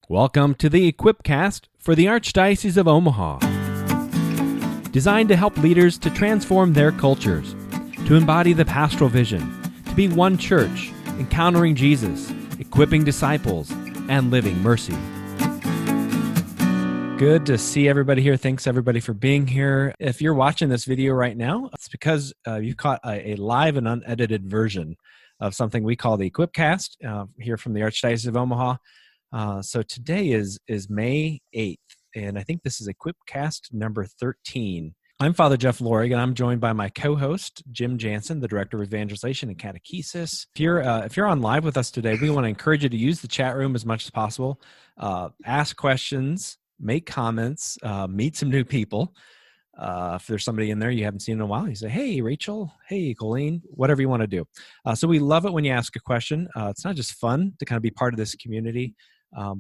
Welcome to the EquipCast for the Archdiocese of Omaha. Designed to help leaders to transform their cultures, to embody the pastoral vision, to be one church, encountering Jesus, equipping disciples, and living mercy. Good to see everybody here. Thanks everybody for being here. If you're watching this video right now, it's because you caught a live and unedited version of something we call the EquipCast here from the Archdiocese of Omaha. So today is May 8th, and I think this is EquipCast number 13. I'm Father Jeff Lorig, and I'm joined by my co-host, Jim Jansen, the Director of Evangelization and Catechesis. If you're on live with us today, we want to encourage you to use the chat room as much as possible. Ask questions, make comments, meet some new people. If there's somebody in there you haven't seen in a while, you say, hey, Rachel, hey, Colleen, whatever you want to do. So we love it when you ask a question. It's not just fun to kind of be part of this community,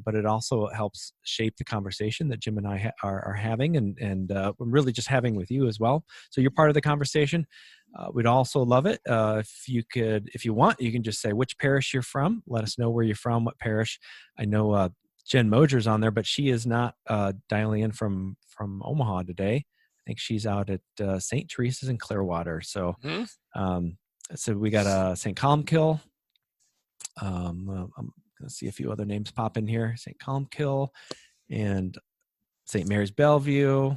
but it also helps shape the conversation that Jim and I are having and we're really just having with you as well. So you're part of the conversation. We'd also love it if you want, you can just say which parish you're from. Let us know where you're from, what parish. I know Jen Moser's on there, but she is not dialing in from Omaha today. I think she's out at St. Teresa's in Clearwater. So, so we got St. Columkill. I'm going to see a few other names pop in here. St. Columkill and St. Mary's Bellevue.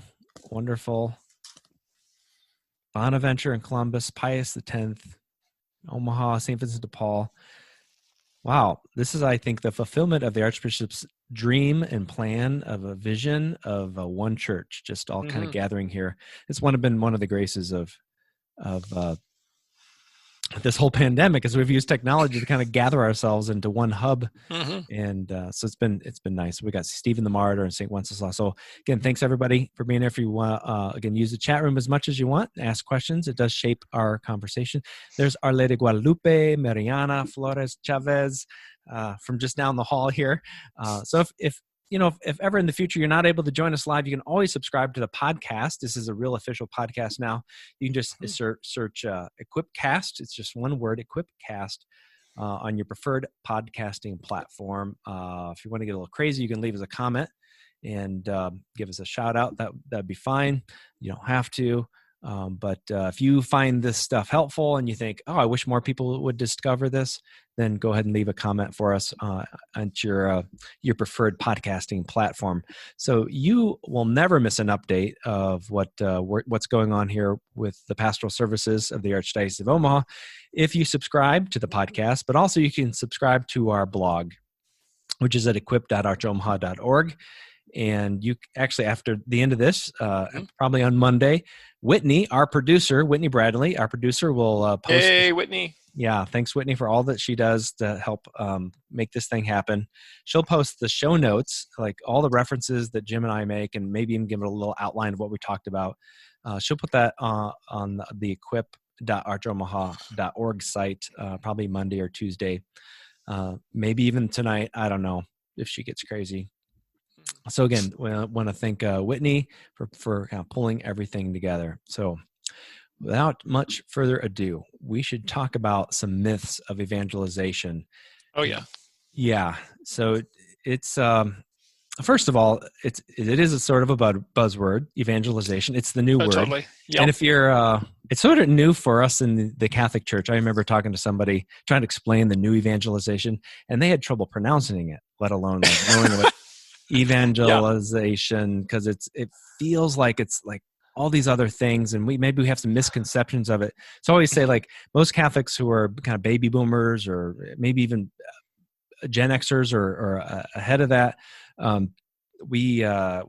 Wonderful. Bonaventure and Columbus. Pius X. Omaha. St. Vincent de Paul. Wow. This is, I think, the fulfillment of the Archbishop's dream and plan of a vision of a one church, just all kind of gathering here. It's been one of the graces of this whole pandemic, as we've used technology to kind of gather ourselves into one hub. And so it's been nice. We got Stephen the Martyr and St. Wenceslaus. So again, thanks everybody for being here. If you want, again, use the chat room as much as you want, ask questions. It does shape our conversation. There's Our Lady Guadalupe, Mariana Flores Chavez, from just down the hall here. So if ever in the future you're not able to join us live, you can always subscribe to the podcast. This is a real official podcast now. You can just search EquipCast. It's just one word, EquipCast, on your preferred podcasting platform. If you want to get a little crazy, you can leave us a comment and give us a shout out. That'd be fine. You don't have to. But if you find this stuff helpful and you think, oh, I wish more people would discover this, then go ahead and leave a comment for us on your preferred podcasting platform. So you will never miss an update of what's going on here with the pastoral services of the Archdiocese of Omaha if you subscribe to the podcast, but also you can subscribe to our blog, which is at equip.archomaha.org. And you actually, after the end of this, probably on Monday, Whitney Bradley, our producer, will post. Hey, Whitney. Yeah, thanks, Whitney, for all that she does to help make this thing happen. She'll post the show notes, like all the references that Jim and I make, and maybe even give it a little outline of what we talked about. She'll put that on the equip.archomaha.org site probably Monday or Tuesday, maybe even tonight. I don't know if she gets crazy. So again, we want to thank Whitney for kind of pulling everything together. So without much further ado, we should talk about some myths of evangelization. Oh, yeah. Yeah. So it's, first of all, it is a sort of a buzzword, evangelization. It's the new word. Totally. Yep. And if you're, it's sort of new for us in the Catholic Church. I remember talking to somebody trying to explain the new evangelization, and they had trouble pronouncing it, let alone knowing what evangelization, because it feels like it's like all these other things, and maybe we have some misconceptions of it. So I always say, like, most Catholics who are kind of baby boomers or maybe even Gen Xers or ahead of that, we have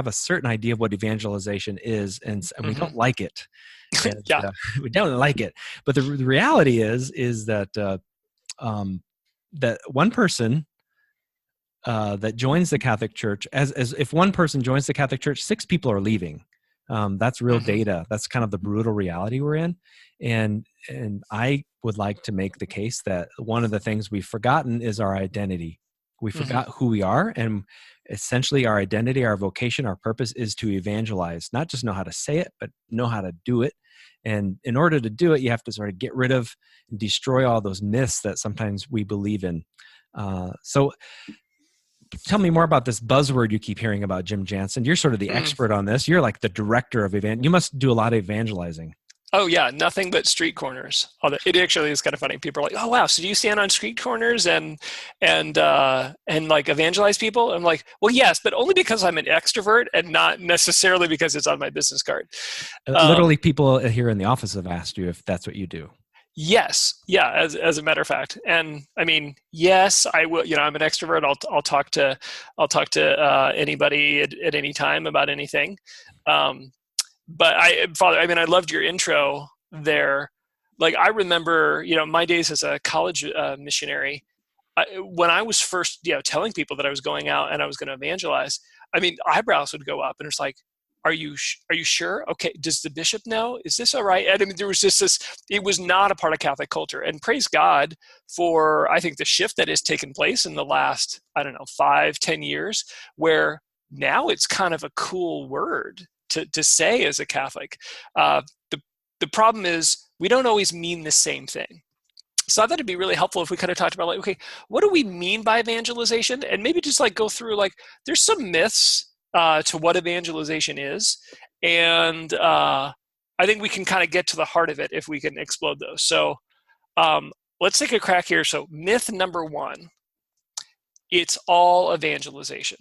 a certain idea of what evangelization is, and we don't like it. And, we don't like it. But the reality is that that one person that joins the Catholic Church, as if one person joins the Catholic Church, 6 people are leaving. That's real data. That's kind of the brutal reality we're in. And I would like to make the case that one of the things we've forgotten is our identity. We forgot who we are, and essentially our identity, our vocation, our purpose is to evangelize, not just know how to say it, but know how to do it. And in order to do it, you have to sort of get rid of and destroy all those myths that sometimes we believe in. So tell me more about this buzzword you keep hearing about, Jim Jansen. You're sort of the expert on this. You're like the director of you must do a lot of evangelizing. Oh yeah, nothing but street corners. It actually is kind of funny. People are like, "Oh wow, so do you stand on street corners and like evangelize people?" I'm like, "Well, yes, but only because I'm an extrovert and not necessarily because it's on my business card." Literally, people here in the office have asked you if that's what you do. Yes, yeah. As a matter of fact, and I mean, yes, I will. I'm an extrovert. I'll talk to anybody at any time about anything. But Father, I mean, I loved your intro there. Like, I remember, my days as a college missionary, when I was first, telling people that I was going out and I was going to evangelize, I mean, eyebrows would go up, and it's like, are you sure? Okay, does the bishop know? Is this all right? And I mean, there was just this. It was not a part of Catholic culture, and praise God for, I think, the shift that has taken place in the last, 5-10 years, where now it's kind of a cool word to say as a Catholic. The problem is we don't always mean the same thing. So I thought it'd be really helpful if we kind of talked about, like, okay, what do we mean by evangelization? And maybe just like go through, like, there's some myths to what evangelization is. And I think we can kind of get to the heart of it if we can explode those. So let's take a crack here. So myth number 1, it's all evangelization.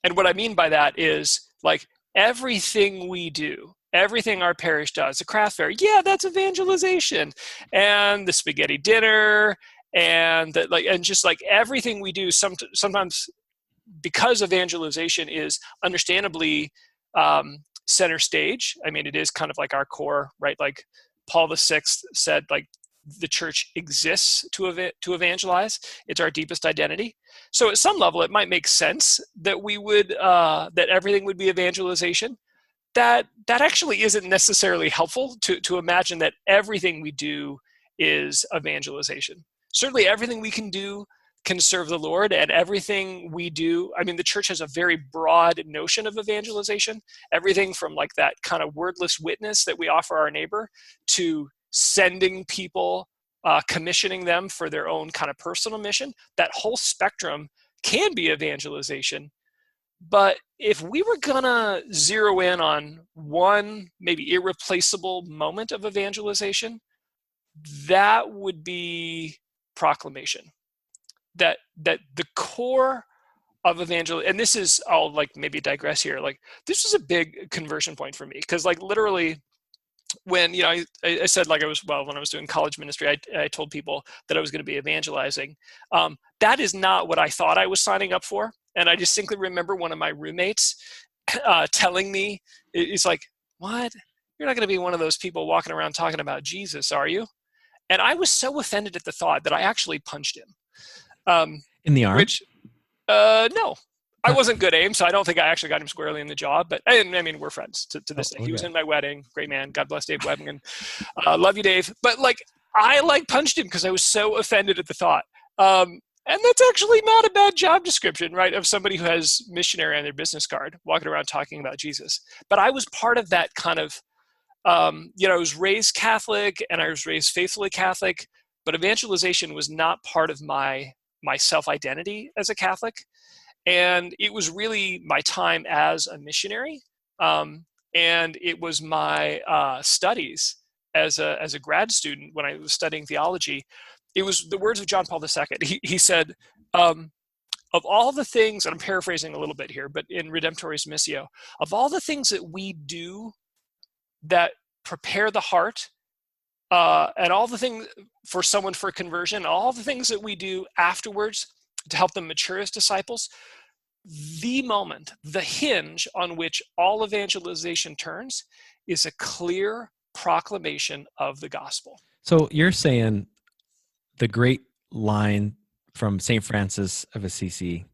And what I mean by that is, like, everything we do, everything our parish does, the craft fair, yeah, that's evangelization. And the spaghetti dinner, and just like everything we do, sometimes because evangelization is understandably center stage. I mean, it is kind of like our core, right? Like Paul VI said, like, the church exists to evangelize. It's our deepest identity. So at some level, it might make sense that we would that everything would be evangelization. That actually isn't necessarily helpful to imagine that everything we do is evangelization. Certainly, everything we can do can serve the Lord, and everything we do. I mean, the church has a very broad notion of evangelization. Everything from, like, that kind of wordless witness that we offer our neighbor to sending people, commissioning them for their own kind of personal mission. That whole spectrum can be evangelization. But if we were gonna zero in on one maybe irreplaceable moment of evangelization, that would be proclamation. That the core of evangel, and this is, I'll like maybe digress here. Like, this was a big conversion point for me, because, like, literally, when I said, like, when I was doing college ministry, I told people that I was going to be evangelizing. That is not what I thought I was signing up for. And I distinctly remember one of my roommates telling me, it's like, "What? You're not going to be one of those people walking around talking about Jesus, are you?" And I was so offended at the thought that I actually punched him. In the arm? Which, no. I wasn't good aim, so I don't think I actually got him squarely in the jaw. But I mean, we're friends to this day. He was in my wedding. Great man. God bless Dave Webbingen. Love you, Dave. But, like, I punched him because I was so offended at the thought. And that's actually not a bad job description, right, of somebody who has missionary on their business card, walking around talking about Jesus. But I was part of that kind of, I was raised Catholic and I was raised faithfully Catholic, but evangelization was not part of my self-identity as a Catholic. And it was really my time as a missionary, and it was my studies as a grad student when I was studying theology. It was the words of John Paul II. He said, of all the things, and I'm paraphrasing a little bit here, but in Redemptoris Missio, of all the things that we do that prepare the heart, and all the things for someone for conversion, all the things that we do afterwards to help them mature as disciples, the moment, the hinge on which all evangelization turns is a clear proclamation of the gospel. So you're saying the great line from St. Francis of Assisi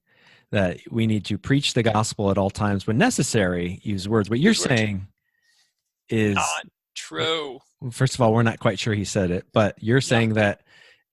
that we need to preach the gospel at all times, when necessary, use words. What you're saying is not true. First of all, we're not quite sure he said it, but you're saying that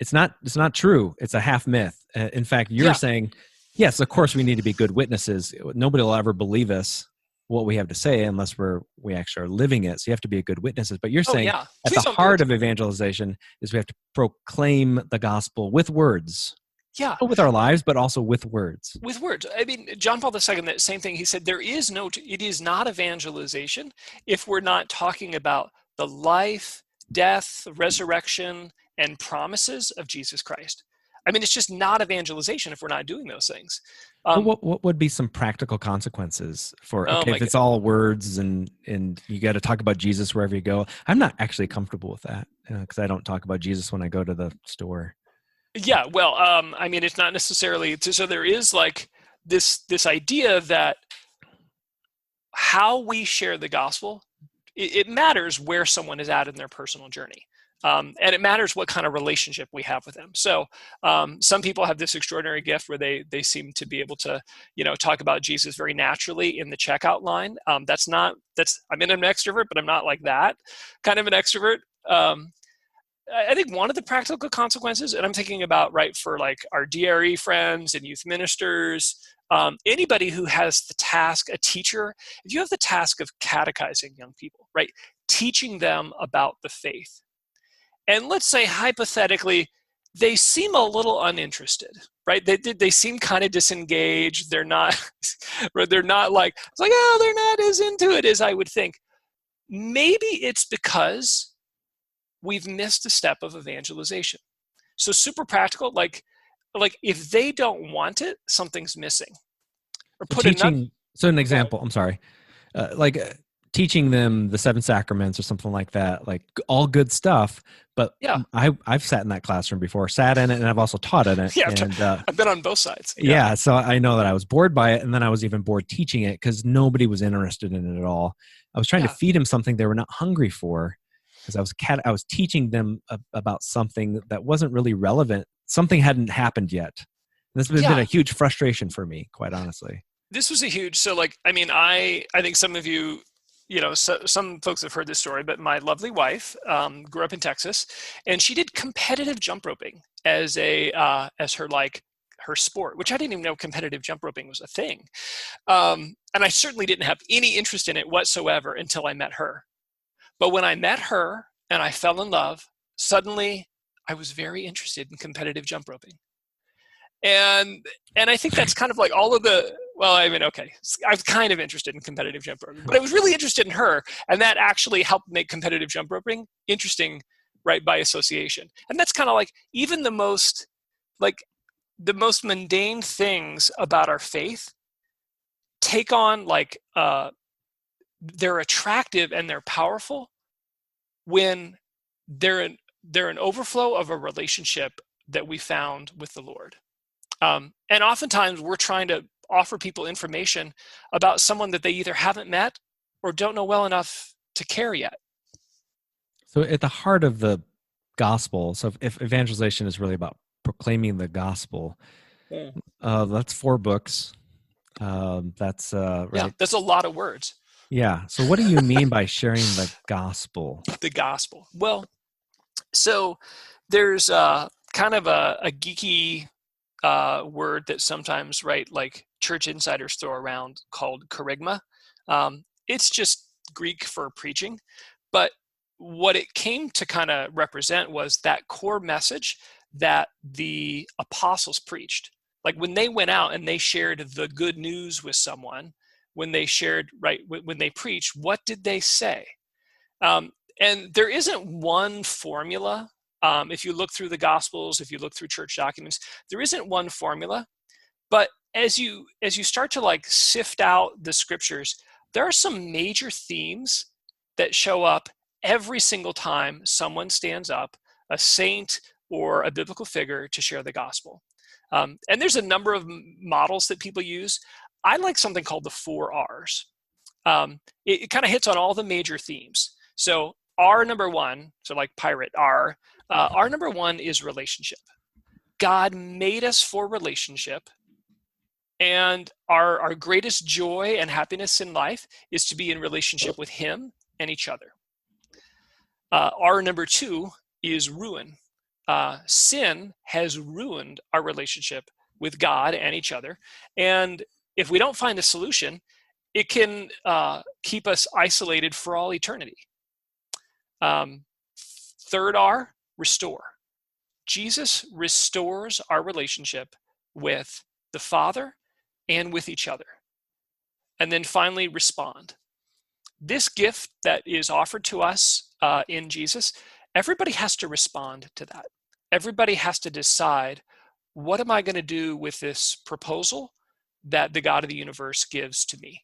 it's not true. It's a half myth. In fact, you're saying, yes, of course we need to be good witnesses. Nobody will ever believe us what we have to say unless we actually are living it. So you have to be a good witnesses. But you're saying at the heart of evangelization is we have to proclaim the gospel with words. Yeah. With our lives, but also with words. With words. I mean, John Paul II, that same thing, he said, it is not evangelization if we're not talking about the life, death, resurrection, and promises of Jesus Christ. I mean, it's just not evangelization if we're not doing those things. What would be some practical consequences for, Oh okay, my if it's all words and you got to talk about Jesus wherever you go? I'm not actually comfortable with that because I don't talk about Jesus when I go to the store. Yeah, well, I mean, it's not necessarily, so there is like this idea that how we share the gospel, it matters where someone is at in their personal journey. And it matters what kind of relationship we have with them. So some people have this extraordinary gift where they seem to be able to, talk about Jesus very naturally in the checkout line. I'm an extrovert, but I'm not like that kind of an extrovert. I think one of the practical consequences, and I'm thinking about, right, for like our DRE friends and youth ministers, anybody who has the task, a teacher, if you have the task of catechizing young people, right, teaching them about the faith, and let's say hypothetically, they seem a little uninterested, right? They seem kind of disengaged. They're not, they're not like, it's like, oh, they're not as into it as I would think. Maybe it's because we've missed a step of evangelization. So super practical, like if they don't want it, something's missing. Or So put another. so an example, I'm sorry, teaching them the 7 sacraments or something like that, like all good stuff. But Yeah, I've sat in that classroom before, sat in it, and I've also taught in it. yeah. And I've been on both sides. yeah, so I know that I was bored by it, and then I was even bored teaching it because nobody was interested in it at all. I was trying to feed them something they were not hungry for because I was teaching them about something that wasn't really relevant. Something hadn't happened yet. And this has been a huge frustration for me, quite honestly. This was a huge. So like, I mean, I think some of you, some folks have heard this story, but my lovely wife grew up in Texas, and she did competitive jump roping as her sport, which I didn't even know competitive jump roping was a thing. And I certainly didn't have any interest in it whatsoever until I met her. But when I met her and I fell in love, suddenly I was very interested in competitive jump roping. And I think that's kind of like all of the, well, I mean, okay, I was kind of interested in competitive jump roping, but I was really interested in her, and that actually helped make competitive jump roping interesting, right, by association. And that's kind of like even the most mundane things about our faith take on like they're attractive and they're powerful when they're an overflow of a relationship that we found with the Lord. And oftentimes we're trying to offer people information about someone that they either haven't met or don't know well enough to care yet. So at the heart of the gospel, so if evangelization is really about proclaiming the gospel, that's 4 books. That's right. Yeah, that's a lot of words. Yeah. So what do you mean by sharing the gospel? The gospel. Well, so there's kind of a geeky word that sometimes, right, like church insiders throw around called kerygma. It's just Greek for preaching, but what it came to kind of represent was that core message that the apostles preached. Like when they went out and they shared the good news with someone, when they shared, right, when they preached, what did they say? And there isn't one formula. If you look through the Gospels, if you look through church documents, there isn't one formula. But as you start to like sift out the scriptures, there are some major themes that show up every single time someone stands up, a saint or a biblical figure, to share the gospel. And there's a number of models that people use. I like something called the 4 R's. It kind of hits on all the major themes. So R number 1, so like pirate R, R number 1 is relationship. God made us for relationship. And our greatest joy and happiness in life is to be in relationship with Him and each other. R number 2 is ruin. Sin has ruined our relationship with God and each other. And if we don't find a solution, it can keep us isolated for all eternity. Third R, restore. Jesus restores our relationship with the Father and with each other. And then finally, respond. This gift that is offered to us in Jesus, everybody has to respond to that. Everybody has to decide, what am I going to do with this proposal that the God of the universe gives to me?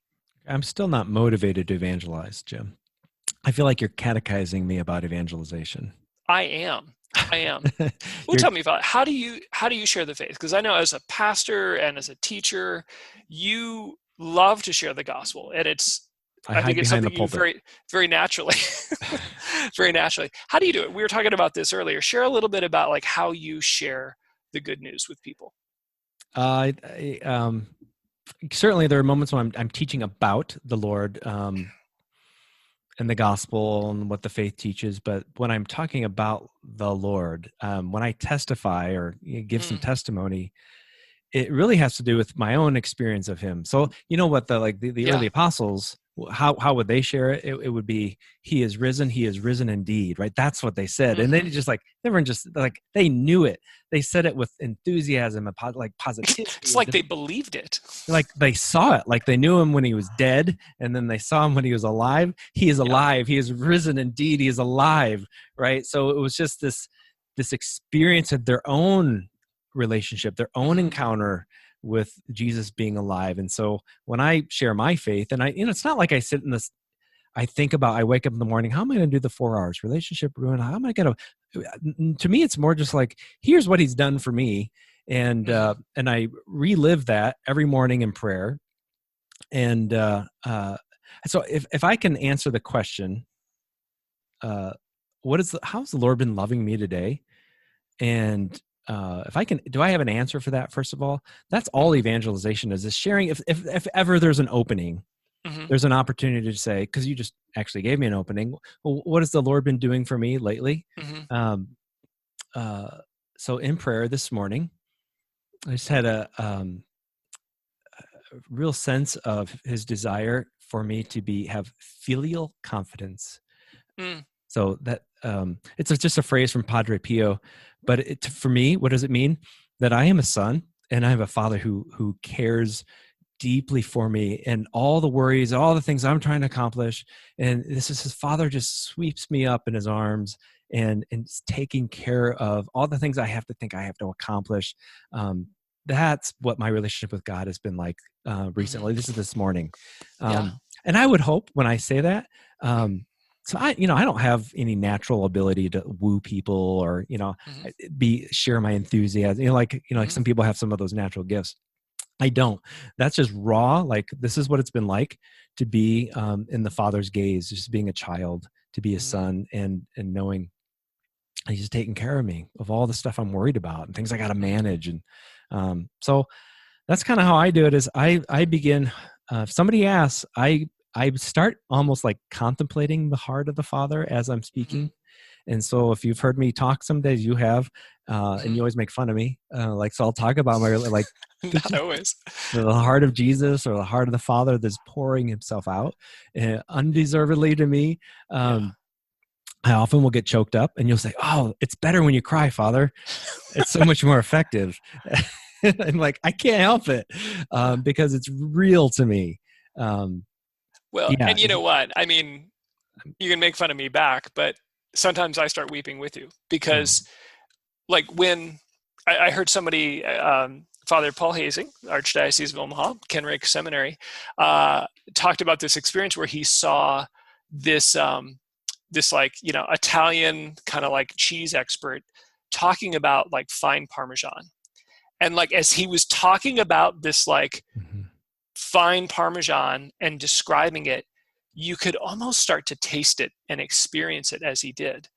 I'm still not motivated to evangelize, Jim. I feel like you're catechizing me about evangelization. I am. Well, You're, tell me about it. How do you share the faith? Because I know as a pastor and as a teacher, you love to share the gospel, and I I hide think it's behind the something you pulpit. very naturally, very naturally. How do you do it? We were talking about this earlier. Share a little bit about like how you share the good news with people. Certainly, there are moments when I'm teaching about the Lord and the gospel and what the faith teaches. But when I'm talking about the Lord, when I testify or give some testimony, it really has to do with my own experience of Him. So you know what the Yeah. early apostles, how would they share it? It would be, He is risen indeed, right? That's what they said. And they just they weren't just like, they knew it. They said it with enthusiasm and positivity. It's like they believed it. Like they saw it, like they knew Him when He was dead, and then they saw Him when He was alive. He is alive. He is risen indeed. He is alive, right? So it was just this experience of their own relationship, their own encounter with Jesus being alive. And so when I share my faith, and it's not like I sit in this, I wake up in the morning, how am I going to do the 4 hours? Relationship ruin. How am I going to me, it's more just like, here's what He's done for me. And I relive that every morning in prayer. And so if I can answer the question, how's the Lord been loving me today? And if I can, do I have an answer for that? First of all, that's all evangelization is sharing. If ever there's an opening, there's an opportunity to say, because you just actually gave me an opening. Well, what has the Lord been doing for me lately? So in prayer this morning, I just had a real sense of His desire for me to have filial confidence. So that it's just a phrase from Padre Pio, but for me, what does it mean? That I am a son and I have a Father who cares deeply for me, and all the worries, all the things I'm trying to accomplish, and this is His Father just sweeps me up in His arms and is taking care of all the things I have to accomplish. That's what my relationship with God has been like recently. This morning. And I would hope when I say that, so I don't have any natural ability to woo people or, share my enthusiasm. Like some people have some of those natural gifts. I don't. That's just raw. Like, this is what it's been like to be in the Father's gaze, just being a child, to be a son, and knowing He's taking care of me of all the stuff I'm worried about and things I got to manage. And so that's kind of how I do it. Is I begin. If somebody asks, I start almost like contemplating the heart of the Father as I'm speaking. And so if you've heard me talk some days, you have, and you always make fun of me. So I'll talk about my, Not always. The heart of Jesus or the heart of the Father that's pouring Himself out undeservedly to me. I often will get choked up, and you'll say, "Oh, it's better when you cry, Father. It's so much more effective." And like, I can't help it because it's real to me. And you know what? I mean, you can make fun of me back, but sometimes I start weeping with you because, like, when I heard somebody, Father Paul Hazing, Archdiocese of Omaha, Kenrick Seminary, talked about this experience where he saw this Italian kind of like cheese expert talking about like fine Parmesan. And like, as he was talking about this like fine Parmesan and describing it, you could almost start to taste it and experience it as he did.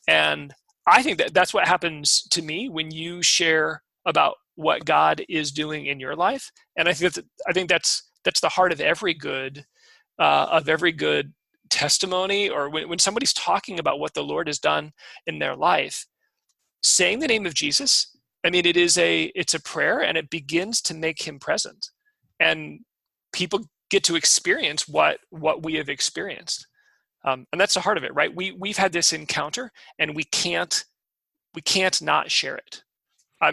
And I think that's what happens to me when you share about what God is doing in your life. And I think that's the heart of every good testimony, or when somebody's talking about what the Lord has done in their life, saying the name of Jesus. I mean, it's a prayer, and it begins to make Him present, and people get to experience what we have experienced. And that's the heart of it, right? We've had this encounter, and we can't we can't not share it.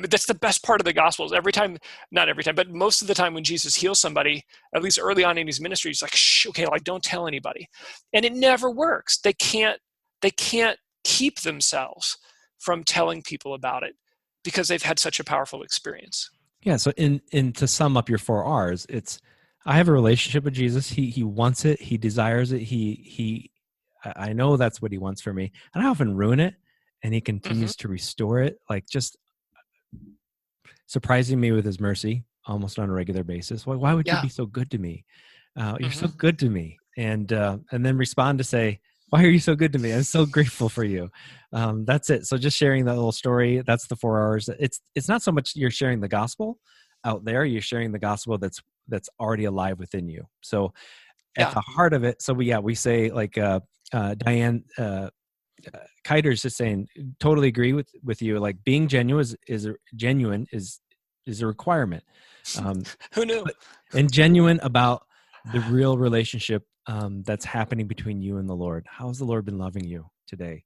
That's the best part of the Gospels. Every time, not every time, but most of the time when Jesus heals somebody, at least early on in his ministry, he's like, shh, okay, like don't tell anybody. And it never works. They can't keep themselves from telling people about it because they've had such a powerful experience. Yeah. So in to sum up your 4 R's, it's, I have a relationship with Jesus. He wants it. He desires it. I know that's what he wants for me. And I often ruin it, and he continues to restore it. Like just surprising me with his mercy almost on a regular basis. Why would you be so good to me? You're so good to me. And then respond to say, why are you so good to me? I'm so grateful for you. That's it. So just sharing that little story, that's the 4 R's. It's not so much you're sharing the gospel out there, you're sharing the gospel that's already alive within you. So at the heart of it, so we say like Diane Kiter's just saying, totally agree with you. Like being genuine is a requirement. Who knew? And genuine about the real relationship that's happening between you and the Lord. How has the Lord been loving you today?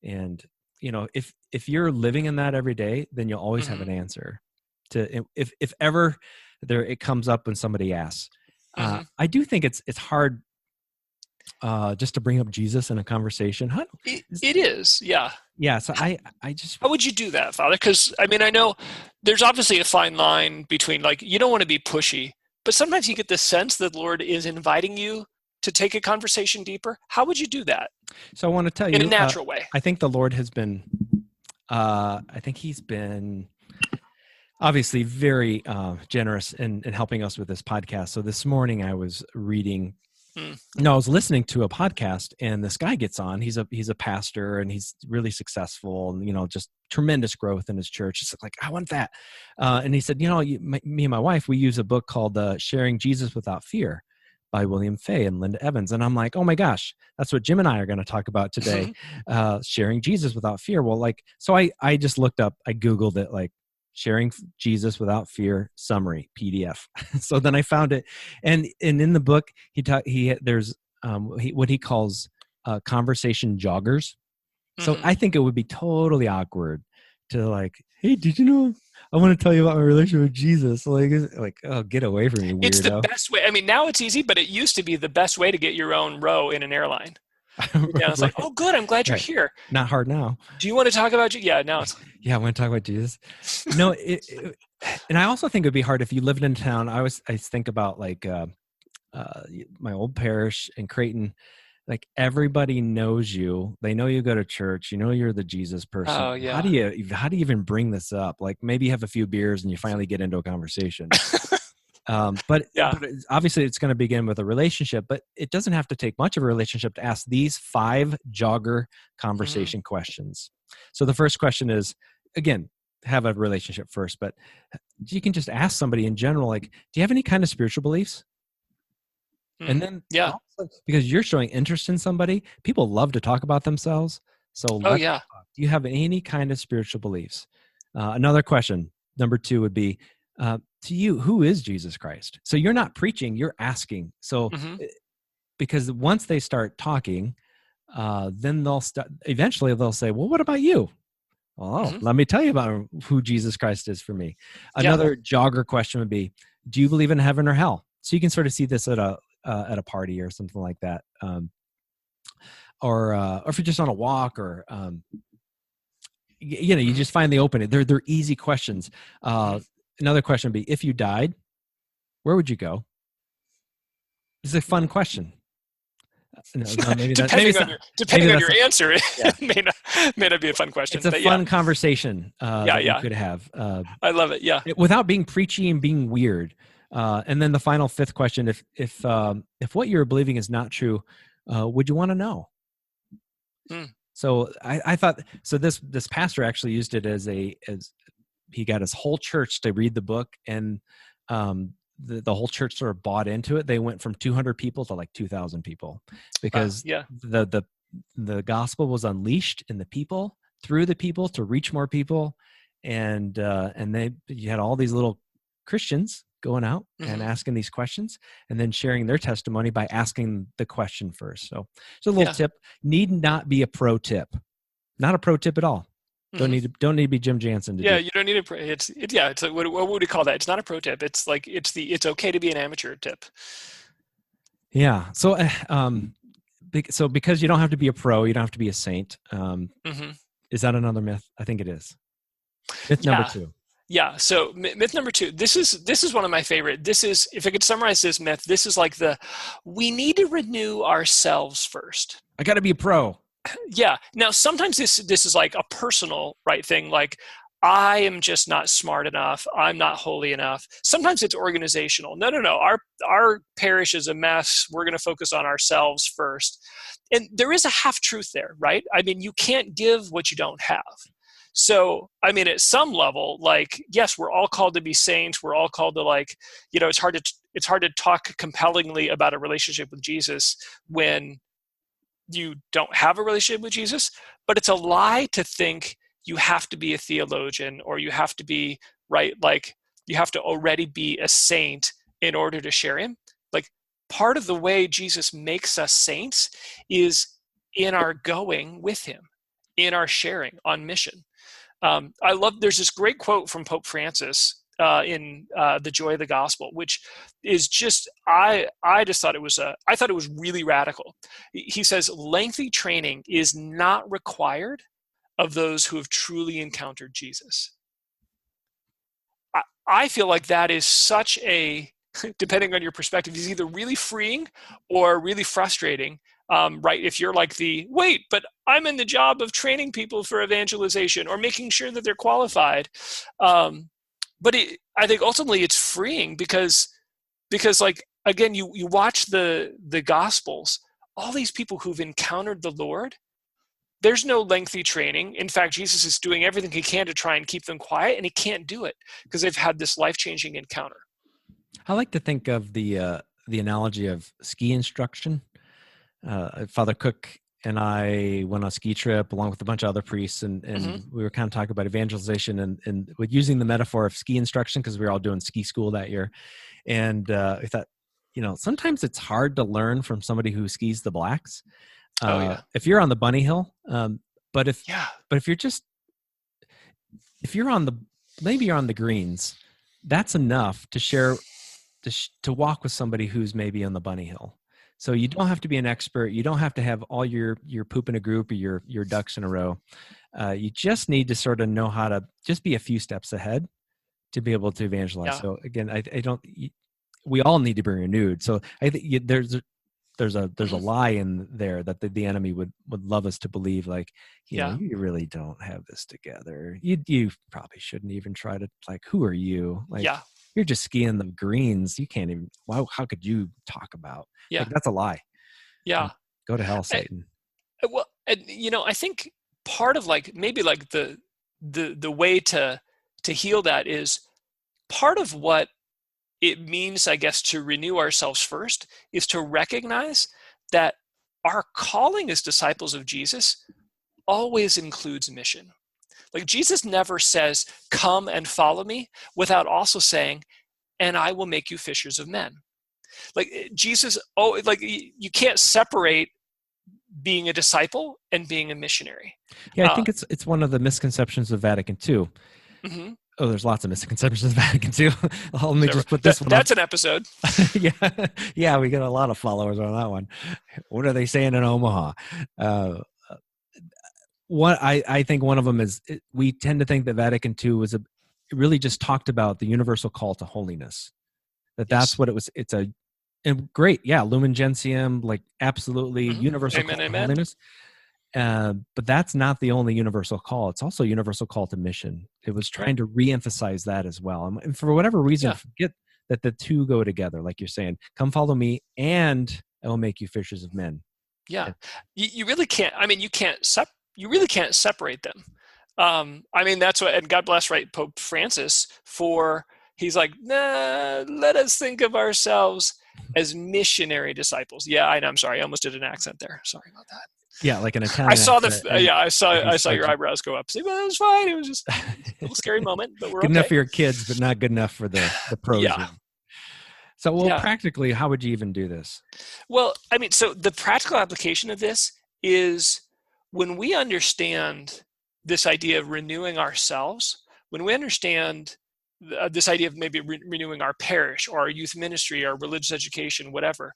And if you're living in that every day, then you'll always have an answer to if ever it comes up when somebody asks. I do think it's hard. Just to bring up Jesus in a conversation. It is, yeah. Yeah, so I just... How would you do that, Father? Because, I know there's obviously a fine line between, like, you don't want to be pushy, but sometimes you get the sense that the Lord is inviting you to take a conversation deeper. How would you do that? So I want to tell you... In a natural way. I think the Lord has been... I think he's been obviously very generous in helping us with this podcast. So this morning I was reading... No, I was listening to a podcast, and this guy gets on. He's a pastor, and he's really successful, and just tremendous growth in his church. It's like, I want that. And he said, me and my wife, we use a book called "Sharing Jesus Without Fear" by William Fay and Linda Evans. And I'm like, oh my gosh, that's what Jim and I are going to talk about today. Sharing Jesus without fear. Well, so I just looked up, I Googled it, like Sharing Jesus Without Fear summary PDF. So then I found it, and in the book there's what he calls conversation joggers. So I think it would be totally awkward to like, hey, did you know I want to tell you about my relationship with Jesus? Like, oh, get away from me, weirdo. It's the best way. Now it's easy, but it used to be the best way to get your own row in an airline. Yeah, it's like, oh, good. I'm glad you're here. Not hard now. Do you want to talk about you? Yeah, now it's. Yeah, I want to talk about Jesus. No, and I also think it would be hard if you lived in town. I think about like my old parish in Creighton. Like everybody knows you. They know you go to church. You're the Jesus person. Oh yeah. How do you even bring this up? Like maybe you have a few beers and you finally get into a conversation. But obviously it's going to begin with a relationship, but it doesn't have to take much of a relationship to ask these 5 jogger conversation questions. So the first question is, again, have a relationship first, but you can just ask somebody in general, like, do you have any kind of spiritual beliefs? And then, also, because you're showing interest in somebody, people love to talk about themselves. So do you have any kind of spiritual beliefs? Another question, number 2 would be, to you, who is Jesus Christ? So you're not preaching, you're asking. So because once they start talking, then eventually they'll say, well, what about you? Well, let me tell you about who Jesus Christ is for me. Another jogger question would be, do you believe in heaven or hell? So you can sort of see this at a party or something like that. Or if you're just on a walk or, you just find the opening. They're easy questions. Another question would be, if you died, where would you go? It's a fun question. Depending on your answer, it may not be a fun question. It's a fun conversation that you could have. I love it, yeah. Without being preachy and being weird. And then the final 5th question, if what you're believing is not true, would you want to know? So I thought, so this pastor actually used it as he got his whole church to read the book, and the whole church sort of bought into it. They went from 200 people to like 2,000 people because the gospel was unleashed in the people, through the people, to reach more people. And you had all these little Christians going out and asking these questions, and then sharing their testimony by asking the question first. So it's a little tip. Need not be a pro tip. Not a pro tip at all. Don't need to be Jim Jansen to Yeah, do. you don't need it's like, what would we call that? It's not a pro tip. It's like it's okay to be an amateur tip. Yeah. So so because you don't have to be a pro, you don't have to be a saint. Hmm. Is that another myth? I think it is. Myth number Yeah. 2. Yeah. So myth number 2. This is one of my favorite. This is, if I could summarize this myth, this is like we need to renew ourselves first. I got to be a pro. Yeah. Now, sometimes this is like a personal thing. Like, I am just not smart enough. I'm not holy enough. Sometimes it's organizational. No. Our parish is a mess. We're going to focus on ourselves first. And there is a half truth there, right? I mean, you can't give what you don't have. So, I mean, at some level, like, yes, we're all called to be saints. We're all called to, like, it's hard to talk compellingly about a relationship with Jesus when you don't have a relationship with Jesus. But it's a lie to think you have to be a theologian, or you have to be, right, like, you have to already be a saint in order to share him. Like, part of the way Jesus makes us saints is in our going with him, in our sharing on mission. There's this great quote from Pope Francis in The Joy of the Gospel, which is just, I just thought I thought it was really radical. He says, lengthy training is not required of those who have truly encountered Jesus. I feel like that is such a, depending on your perspective, is either really freeing or really frustrating. Right? If you're like wait, but I'm in the job of training people for evangelization or making sure that they're qualified. But I think ultimately it's freeing because like, again, you watch the Gospels, all these people who've encountered the Lord, there's no lengthy training. In fact, Jesus is doing everything he can to try and keep them quiet, and he can't do it because they've had this life-changing encounter. I like to think of the analogy of ski instruction. Father Cook and I went on a ski trip along with a bunch of other priests, and we were kind of talking about evangelization and with using the metaphor of ski instruction because we were all doing ski school that year. And we thought, sometimes it's hard to learn from somebody who skis the blacks. If you're on the bunny hill, but if you're on maybe you're on the greens, that's enough to share, to walk with somebody who's maybe on the bunny hill. So you don't have to be an expert. You don't have to have all your poop in a group or your ducks in a row. You just need to sort of know how to just be a few steps ahead to be able to evangelize. Yeah. So again, we all need to be renewed. So I think there's a lie in there that the enemy would love us to believe, like, you really don't have this together. You probably shouldn't even try to, like, who are you? Like, you're just skiing the greens. You can't even, how could you talk about? Yeah. Like, that's a lie. Yeah. Like, go to hell, Satan. I think part of, like, maybe like the way to heal that is, part of what it means, I guess, to renew ourselves first is to recognize that our calling as disciples of Jesus always includes mission. Like, Jesus never says, come and follow me, without also saying, and I will make you fishers of men. Like, Jesus, you can't separate being a disciple and being a missionary. Yeah, I think it's one of the misconceptions of Vatican II. Mm-hmm. Oh, there's lots of misconceptions of Vatican II. Let me just put this one. That's an episode. Yeah, we got a lot of followers on that one. What are they saying in Omaha? What I think one of them is, we tend to think that Vatican II it really just talked about the universal call to holiness. That's what it was. It's and great, yeah, Lumen Gentium, like, absolutely universal call to holiness. But that's not the only universal call. It's also a universal call to mission. It was trying to re-emphasize that as well. And for whatever reason, forget that the two go together. Like you're saying, come follow me and I will make you fishers of men. Yeah. You really can't, I mean, you really can't separate them. I mean, that's what, and God bless, right, Pope Francis, he's like, nah, let us think of ourselves as missionary disciples. Yeah, I'm sorry. I almost did an accent there. Sorry about that. Yeah, like an Italian. I saw your eyebrows go up. Well, it was fine. It was just a little scary moment, but we're good enough for your kids, but not good enough for the pros. Yeah. So, practically, how would you even do this? Well, I mean, so the practical application of this is, when we understand this idea of renewing ourselves, when we understand this idea of maybe renewing our parish or our youth ministry, our religious education, whatever,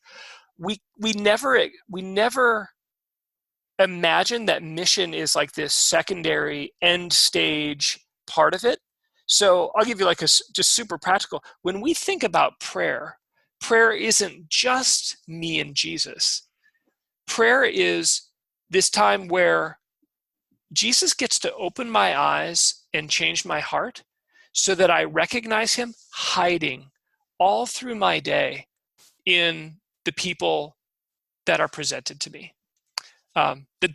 we never imagine that mission is like this secondary end stage part of it. So I'll give you like just super practical. When we think about prayer isn't just me and Jesus. Prayer is this time where Jesus gets to open my eyes and change my heart so that I recognize him hiding all through my day in the people that are presented to me.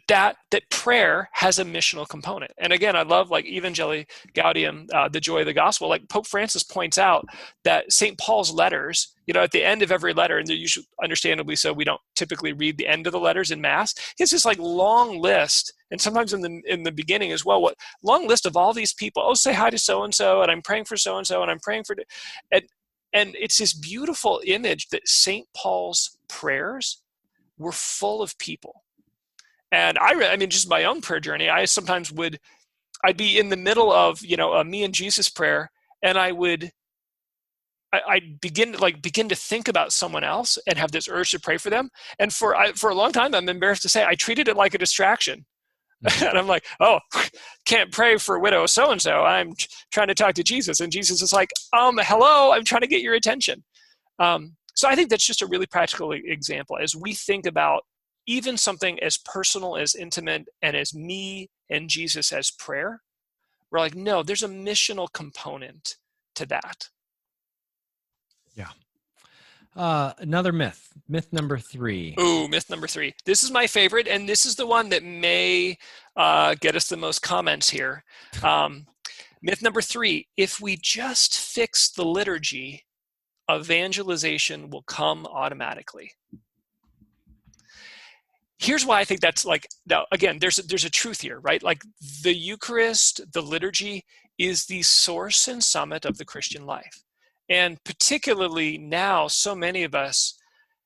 That prayer has a missional component. And again, I love like Evangelii Gaudium, the joy of the gospel. Like Pope Francis points out that St. Paul's letters, at the end of every letter, and usually, understandably so, we don't typically read the end of the letters in Mass. It's this like long list, and sometimes in the beginning as well, what long list of all these people. Oh, say hi to so and so, and I'm praying for so and so, and I'm praying for, and it's this beautiful image that St. Paul's prayers were full of people. And I mean, just my own prayer journey, I sometimes I'd be in the middle of, a me and Jesus prayer, and I'd begin to think about someone else and have this urge to pray for them. And for a long time, I'm embarrassed to say, I treated it like a distraction. Mm-hmm. And I'm like, oh, can't pray for widow so-and-so. I'm trying to talk to Jesus. And Jesus is like, hello, I'm trying to get your attention. So I think that's just a really practical example as we think about even something as personal, as intimate, and as me and Jesus as prayer. We're like, no, there's a missional component to that. Yeah. Another myth number 3. Ooh, myth number 3. This is my favorite, and this is the one that may get us the most comments here. Myth number 3, if we just fix the liturgy, evangelization will come automatically. Here's why I think that's like, now again, there's a truth here, right? Like the Eucharist, the liturgy is the source and summit of the Christian life. And particularly now, so many of us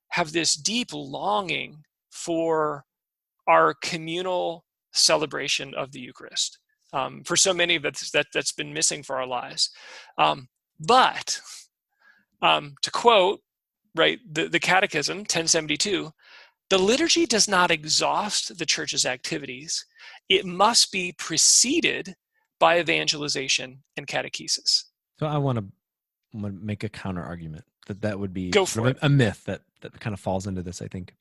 have this deep longing for our communal celebration of the Eucharist. For so many of us, that's been missing for our lives. But to quote, right, the Catechism, 1072, the liturgy does not exhaust the church's activities. It must be preceded by evangelization and catechesis. So I want to make a counter argument that would be a myth that kind of falls into this, I think.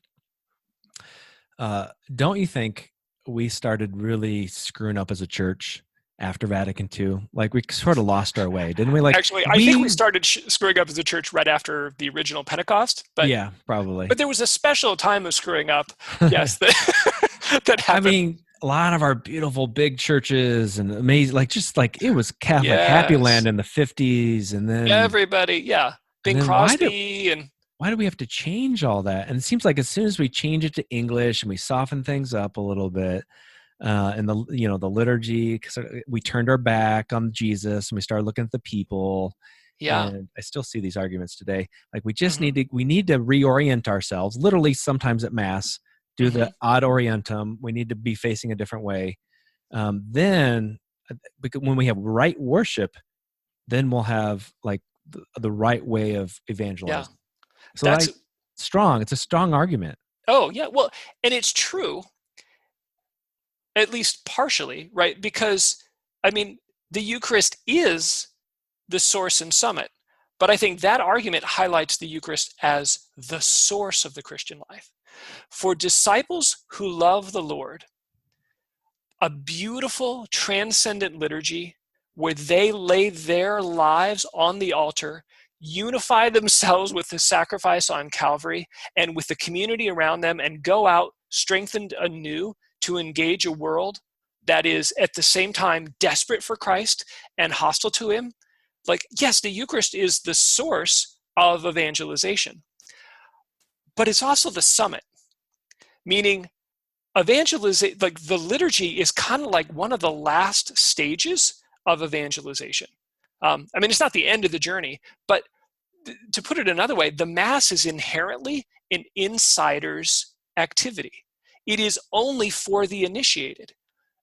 Don't you think we started really screwing up as a church after Vatican II? Like we sort of lost our way, didn't we? Like actually, I think we started screwing up as a church right after the original Pentecost. But yeah, probably. But there was a special time of screwing up. Yes, that happened. I mean, a lot of our beautiful big churches and amazing, it was Catholic Happy Land in the 50s, and then everybody, Bing Crosby and. Why do we have to change all that? And it seems like as soon as we change it to English and we soften things up a little bit, and the liturgy, because we turned our back on Jesus and we started looking at the people. Yeah, and I still see these arguments today. Like we just need to reorient ourselves. Literally, sometimes at Mass, do the ad orientem. We need to be facing a different way. Then, when we have right worship, then we'll have like the right way of evangelizing. Yeah. So that's strong. It's a strong argument. Oh yeah, well, and it's true. At least partially, right? Because, I mean, the Eucharist is the source and summit. But I think that argument highlights the Eucharist as the source of the Christian life. For disciples who love the Lord, a beautiful, transcendent liturgy where they lay their lives on the altar, unify themselves with the sacrifice on Calvary and with the community around them, and go out strengthened anew to engage a world that is at the same time desperate for Christ and hostile to him. Like, yes, the Eucharist is the source of evangelization, but it's also the summit, meaning evangelization, like the liturgy is kind of like one of the last stages of evangelization. I mean, it's not the end of the journey, but to put it another way, the Mass is inherently an insider's activity. It is only for the initiated.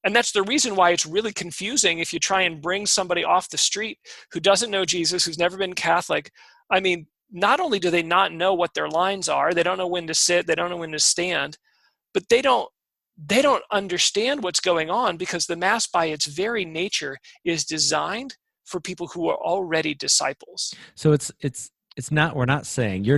And that's the reason why it's really confusing if you try and bring somebody off the street who doesn't know Jesus, who's never been Catholic. I mean, not only do they not know what their lines are, they don't know when to sit, they don't know when to stand, but they don't understand what's going on, because the Mass by its very nature is designed for people who are already disciples. So it's not, you're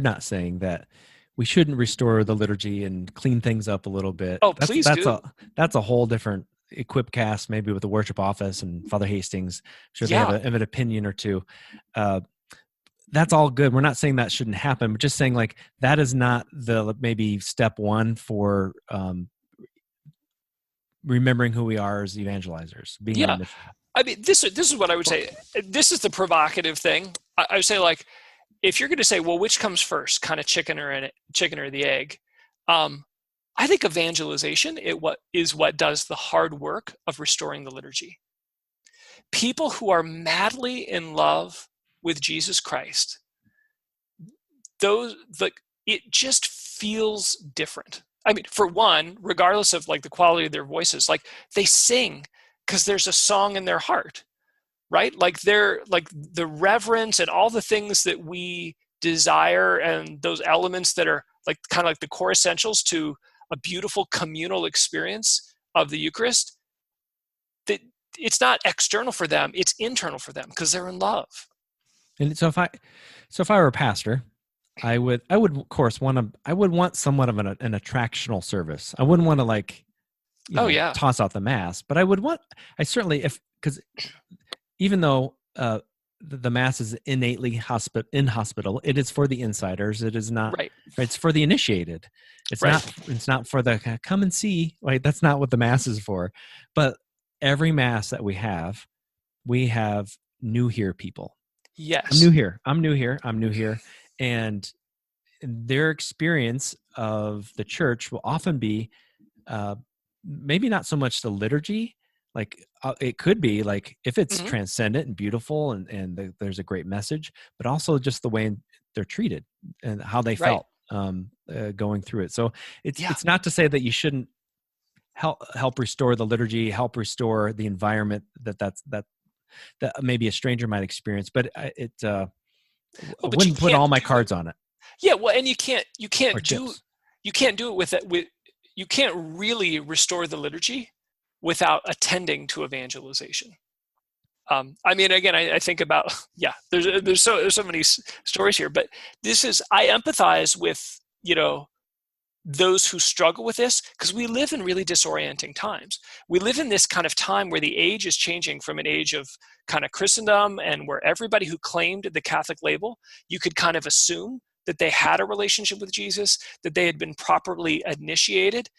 not saying that we shouldn't restore the liturgy and clean things up a little bit. Oh, please do. That's a whole different EquipCast, maybe with the worship office and Father Hastings. I'm sure they have an opinion or two. That's all good. We're not saying that shouldn't happen, but just saying like that is not the maybe step one for remembering who we are as evangelizers. Being on a mission. I mean, this is what I would say. This is the provocative thing. I would say, like, if you're going to say, well, which comes first, kind of chicken or the egg? I think evangelization is what does the hard work of restoring the liturgy. People who are madly in love with Jesus Christ, it just feels different. I mean, for one, regardless of like the quality of their voices, like they sing because there's a song in their heart, right? Like they're like the reverence and all the things that we desire, and those elements that are like kind of like the core essentials to a beautiful communal experience of the Eucharist. That it's not external for them; it's internal for them because they're in love. And so if I were a pastor, I would of course want somewhat of an attractional service. I wouldn't want to like, toss out the Mass, but I certainly, because even though the Mass is innately inhospitable, it is for the insiders. It is not, right. It's for the initiated. It's not for the come and see. Like that's not what the Mass is for. But every Mass that we have new here people. Yes. I'm new here. And their experience of the church will often be maybe not so much the liturgy. Like it could be like if it's transcendent and beautiful and there's a great message, but also just the way they're treated and how they felt going through it. So it's not to say that you shouldn't help restore the liturgy, help restore the environment that maybe a stranger might experience, but I wouldn't put all my cards on it. Yeah, well, and you can't do it with that. You can't really restore the liturgy without attending to evangelization. I mean, again, I think about there's so many stories here, but I empathize with those who struggle with this, because we live in really disorienting times. We live in this kind of time where the age is changing from an age of kind of Christendom, and where everybody who claimed the Catholic label, you could kind of assume that they had a relationship with Jesus, that they had been properly initiated,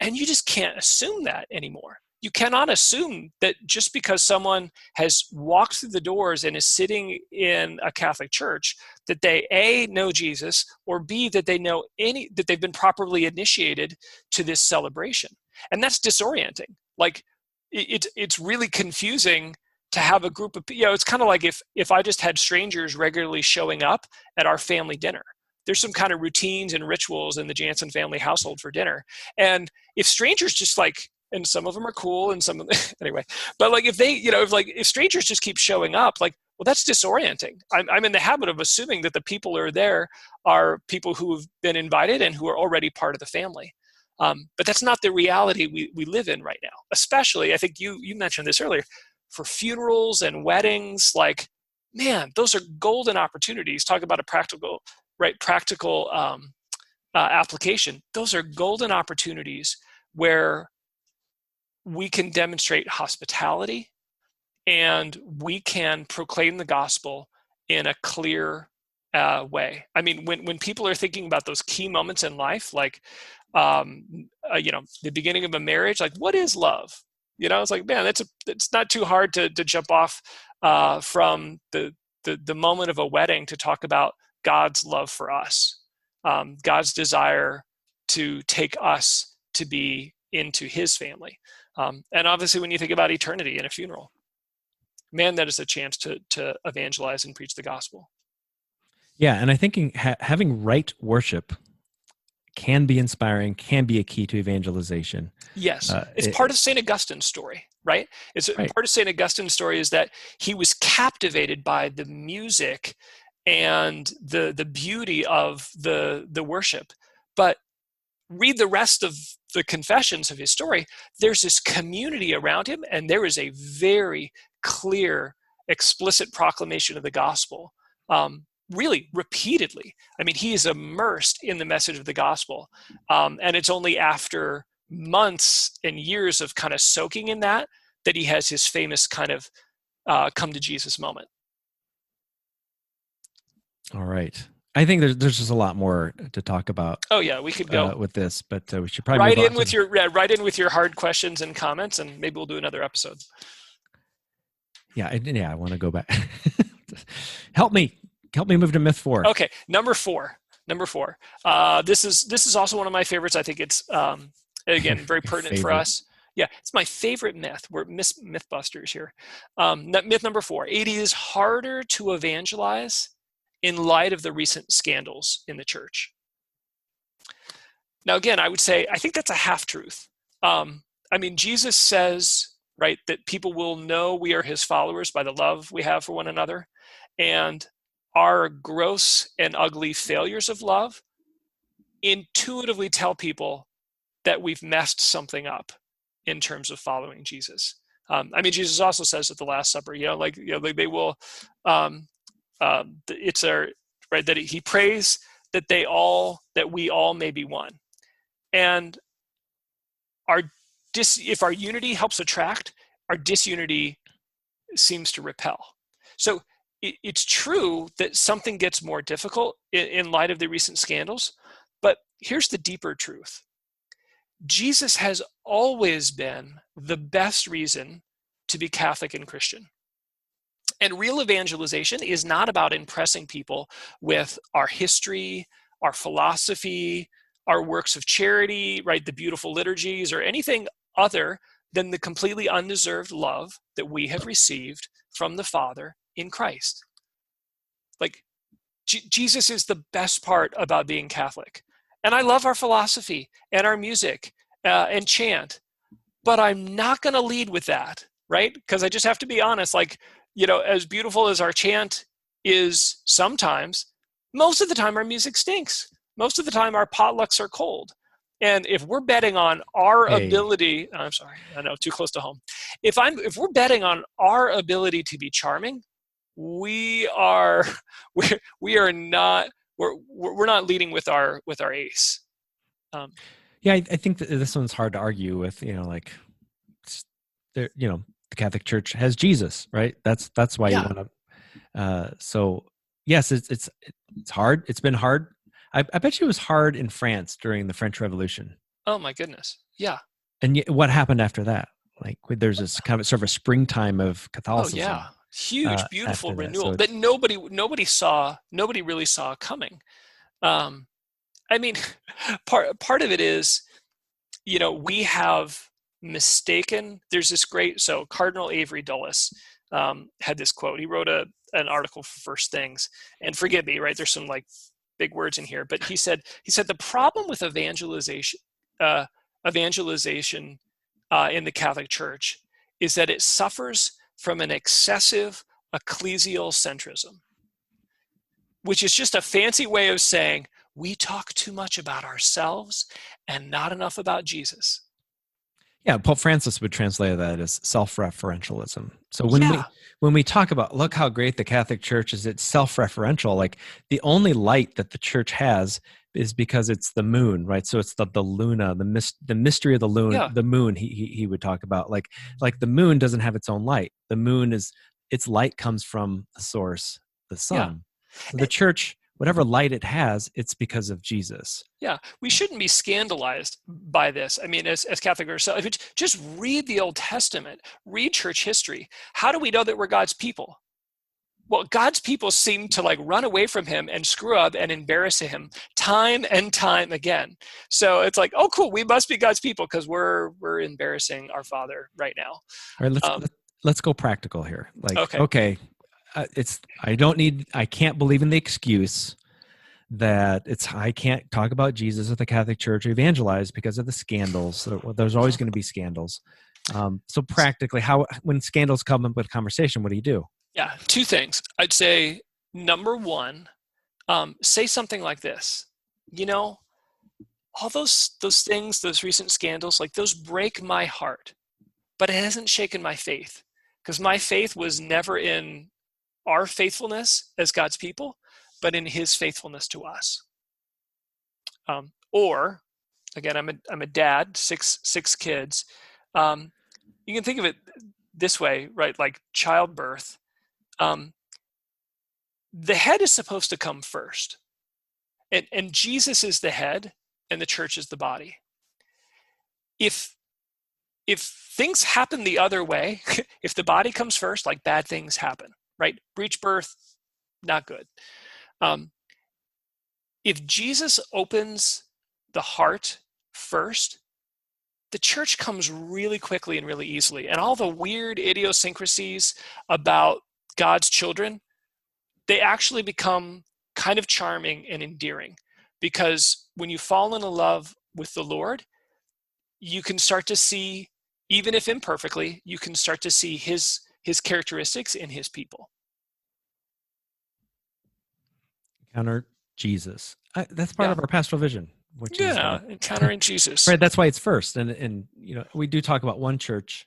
and you just can't assume that anymore. You cannot assume that just because someone has walked through the doors and is sitting in a Catholic church, that they A, know Jesus, or B, that they know that they've been properly initiated to this celebration. And that's disorienting. Like it's really confusing to have a group of, it's kind of like if I just had strangers regularly showing up at our family dinner. There's some kind of routines and rituals in the Jansen family household for dinner. And if strangers just like, and some of them are cool and some of them, anyway, but like if they, if strangers just keep showing up, like, well, that's disorienting. I'm in the habit of assuming that the people who are there are people who've been invited and who are already part of the family. But that's not the reality we live in right now. Especially, I think you mentioned this earlier, for funerals and weddings. Like, man, those are golden opportunities. Talk about a practical application. Those are golden opportunities where we can demonstrate hospitality and we can proclaim the gospel in a clear way. I mean, when people are thinking about those key moments in life, like, the beginning of a marriage, like, what is love? It's like, man, it's not too hard to jump off from the moment of a wedding to talk about God's love for us, God's desire to take us to be into his family. And obviously when you think about eternity in a funeral, man, that is a chance to evangelize and preach the gospel. Yeah. And I think having right worship can be inspiring, can be a key to evangelization. Yes. It's part of St. Augustine's story, right? Right. Part of St. Augustine's story is that he was captivated by the music and the beauty of the worship. But read the rest of the confessions of his story, there's this community around him, and there is a very clear, explicit proclamation of the gospel, really repeatedly. I mean, he is immersed in the message of the gospel. And it's only after months and years of kind of soaking in that he has his famous kind of come to Jesus moment. All right. I think there's just a lot more to talk about. Oh yeah, we could go with this, but we should probably write in with your hard questions and comments, and maybe we'll do another episode. Yeah, I want to go back. Help me move to myth 4. Okay, number four. This is also one of my favorites. I think it's again very pertinent for us. Yeah, it's my favorite myth. We're mythbusters here. Myth number 4: it is harder to evangelize in light of the recent scandals in the church. Now, again, I would say, I think that's a half-truth. I mean, Jesus says, right, that people will know we are his followers by the love we have for one another. And our gross and ugly failures of love intuitively tell people that we've messed something up in terms of following Jesus. I mean, Jesus also says at the Last Supper, they will... it's our right that he prays that we all may be one, and if our unity helps attract, our disunity seems to repel. So it's true that something gets more difficult in light of the recent scandals, but here's the deeper truth: Jesus has always been the best reason to be Catholic and Christian. And real evangelization is not about impressing people with our history, our philosophy, our works of charity, right, the beautiful liturgies, or anything other than the completely undeserved love that we have received from the Father in Christ. Like, Jesus is the best part about being Catholic. And I love our philosophy and our music and chant, but I'm not going to lead with that, right? Because I just have to be honest, like, as beautiful as our chant is sometimes, most of the time our music stinks. Most of the time our potlucks are cold. And if we're betting on our ability, I'm sorry, I know, too close to home. If we're betting on our ability to be charming, we're not leading with our ace. I think that this one's hard to argue with. The Catholic Church has Jesus, right? That's why you want to. So yes, it's hard. It's been hard. I bet you it was hard in France during the French Revolution. Oh my goodness, yeah. And what happened after that? Like, there's this kind of sort of a springtime of Catholicism. Oh yeah, huge, beautiful renewal that nobody really saw coming. I mean, part of it is, we have mistaken. There's this Cardinal Avery Dulles had this quote. He wrote an article for First Things, and forgive me, right? There's some like big words in here, but he said the problem with evangelization in the Catholic Church is that it suffers from an excessive ecclesial centrism, which is just a fancy way of saying we talk too much about ourselves and not enough about Jesus. Yeah, Pope Francis would translate that as self-referentialism. So when we talk about, look how great the Catholic Church is, it's self-referential. Like, the only light that the church has is because it's the moon, right? So it's the luna, the mystery of the moon. Yeah. The moon he would talk about, like the moon doesn't have its own light. The moon its light comes from the source, the sun. Yeah. So the church, whatever light it has, it's because of Jesus. Yeah, we shouldn't be scandalized by this. I mean, as Catholic ourselves, just read the Old Testament, read church history. How do we know that we're God's people? Well, God's people seem to like run away from him and screw up and embarrass him time and time again. So it's like, oh, cool, we must be God's people because we're embarrassing our Father right now. All right, let's go practical here. Like, okay. I can't believe in the excuse that I can't talk about Jesus at the Catholic Church or evangelize because of the scandals. So there's always going to be scandals. So practically, when scandals come up with conversation, what do you do? Yeah, two things. I'd say, number one, say something like this. All those things, those recent scandals, like those break my heart, but it hasn't shaken my faith, because my faith was never in our faithfulness as God's people, but in His faithfulness to us. Or, again, I'm a dad, six kids. You can think of it this way, right? Like childbirth. The head is supposed to come first, and Jesus is the head, and the church is the body. If things happen the other way, if the body comes first, like bad things happen, right? Breech birth, not good. If Jesus opens the heart first, the church comes really quickly and really easily. And all the weird idiosyncrasies about God's children, they actually become kind of charming and endearing, because when you fall in love with the Lord, you can start to see, even if imperfectly, you can start to see his characteristics in His people. Encounter Jesus. That's part of our pastoral vision, which is encountering Jesus. Right. That's why it's first. And we do talk about one church,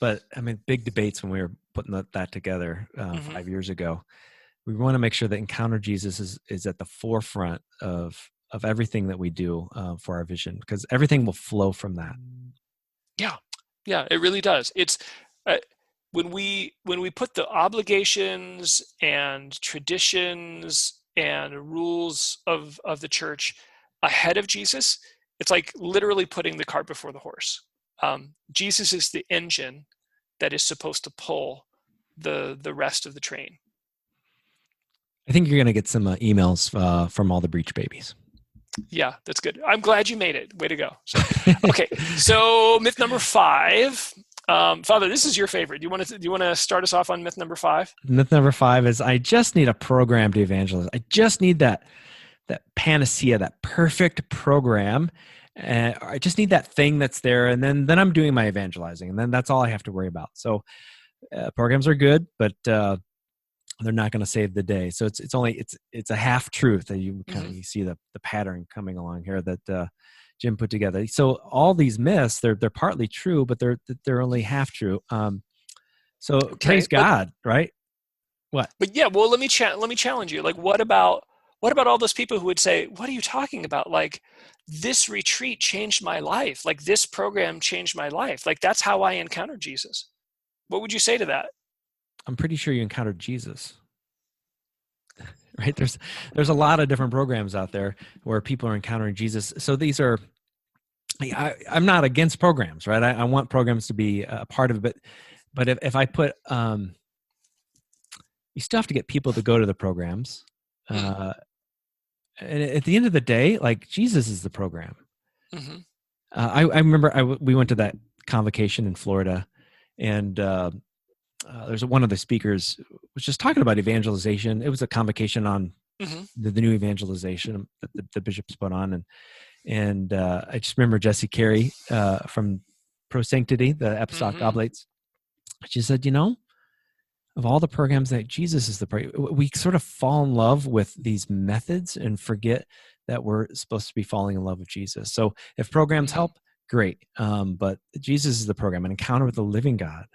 but I mean, big debates when we were putting that together 5 years ago. We want to make sure that encounter Jesus is at the forefront of everything that we do for our vision, because everything will flow from that. Yeah, it really does. It's when we put the obligations and traditions and rules of the church ahead of Jesus, it's like literally putting the cart before the horse. Jesus is the engine that is supposed to pull the rest of the train. I think you're going to get some emails from all the breech babies. Yeah, that's good. I'm glad you made it. Way to go. Okay, so myth number 5. Father, this is your favorite. Do you want to start us off on myth number 5? Myth number 5 is, I just need a program to evangelize. I just need that panacea, that perfect program. I just need that thing that's there, and then I'm doing my evangelizing, and then that's all I have to worry about. So programs are good, but they're not going to save the day. So it's a half truth that you kind of you see the pattern coming along here that Jim put together. So all these myths, they're partly true, but they're only half true. So praise God, right? What? But yeah, well, let me challenge you. Like, what about all those people who would say, "What are you talking about? Like, this retreat changed my life. Like, this program changed my life. Like, that's how I encountered Jesus." What would you say to that? I'm pretty sure you encountered Jesus, right? There's a lot of different programs out there where people are encountering Jesus. So these are, I'm not against programs, right? I want programs to be a part of it, but if I put, you still have to get people to go to the programs. And at the end of the day, like, Jesus is the program. I remember we went to that convocation in Florida, and there's one of the speakers was just talking about evangelization. It was a convocation on the new evangelization that the bishops put on, and I just remember Jesse Carey from Pro Sanctity, the Apostolic Oblates. She said, of all the programs, that Jesus is the program. We sort of fall in love with these methods and forget that we're supposed to be falling in love with Jesus. So if programs help, great. But Jesus is the program, an encounter with the living God.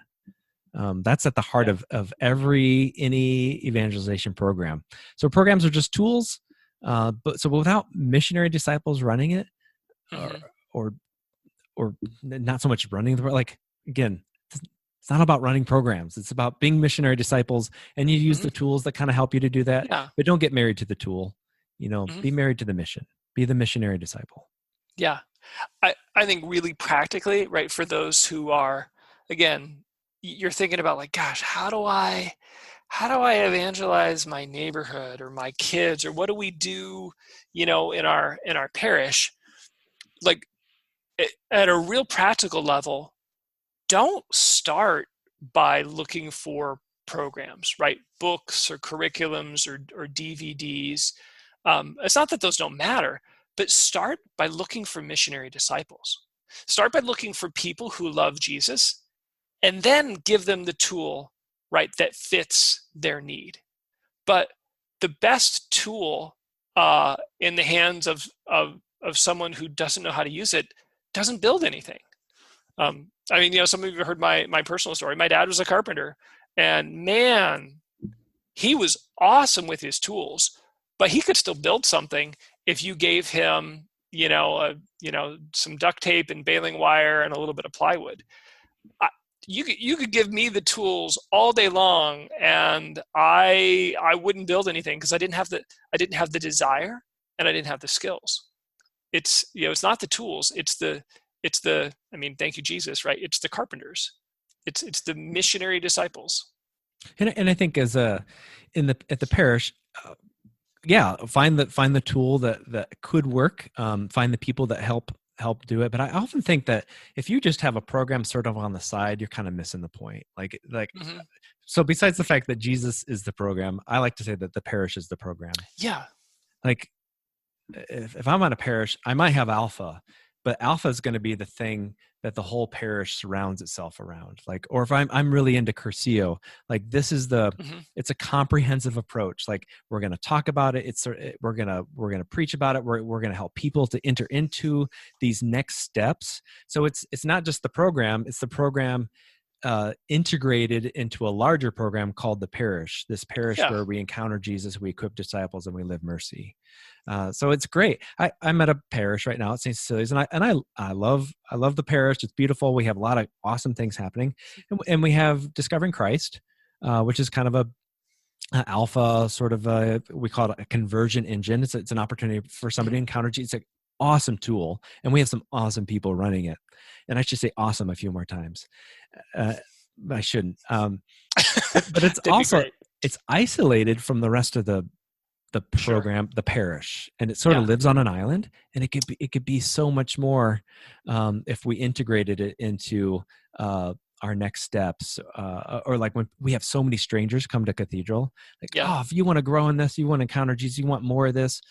That's at the heart of any evangelization program. So programs are just tools, but without missionary disciples running it, or not so much running the, like, again, it's not about running programs. It's about being missionary disciples, and you use the tools that kind of help you to do that. Yeah. But don't get married to the tool. Be married to the mission. Be the missionary disciple. Yeah, I think really practically, right, for those who are, again, you're thinking about, like, gosh, how do I evangelize my neighborhood or my kids, or what do we do, in our parish? Like, at a real practical level, don't start by looking for programs, right? Books or curriculums or DVDs. It's not that those don't matter, but start by looking for missionary disciples. Start by looking for people who love Jesus, and then give them the tool, right, that fits their need. But the best tool in the hands of someone who doesn't know how to use it doesn't build anything. I mean, some of you have heard my personal story. My dad was a carpenter, and man, he was awesome with his tools, but he could still build something if you gave him, some duct tape and baling wire and a little bit of plywood. You could give me the tools all day long, and I wouldn't build anything because I didn't have the desire, and I didn't have the skills. It's not the tools. It's the I mean, thank you, Jesus, right? It's the carpenters. It's the missionary disciples. And I think at the parish, find the tool that could work. Find the people that help do it. But I often think that if you just have a program sort of on the side, you're kind of missing the point. Like Mm-hmm. So besides the fact that Jesus is the program, I like to say that the parish is the program. Yeah. Like if I'm on a parish, I might have Alpha, but Alpha is going to be the thing that the whole parish surrounds itself around. Like, or if I'm really into Curcio, like this is Mm-hmm. it's a comprehensive approach. Like we're going to talk about it. We're going to preach about it. We're going to help people to enter into these next steps. So it's not just the program, it's the program integrated into a larger program called the parish. This parish Yeah. where we encounter Jesus, we equip disciples, and we live mercy. So it's great. I'm at a parish right now at St. Cecilia's, and I love the parish. It's beautiful. We have a lot of awesome things happening, and we have Discovering Christ, which is kind of a alpha sort of we call it a conversion engine. It's an opportunity for somebody to encounter Jesus. It's an awesome tool, and we have some awesome people running it. And I should say awesome a few more times. I shouldn't. But it's also it's isolated from the rest of the program, sure. The parish, and it sort of lives on an island. And it could be so much more if we integrated it into our next steps, or like when we have so many strangers come to Cathedral, like, if you want to grow in this, you want to encounter Jesus, you want more of this,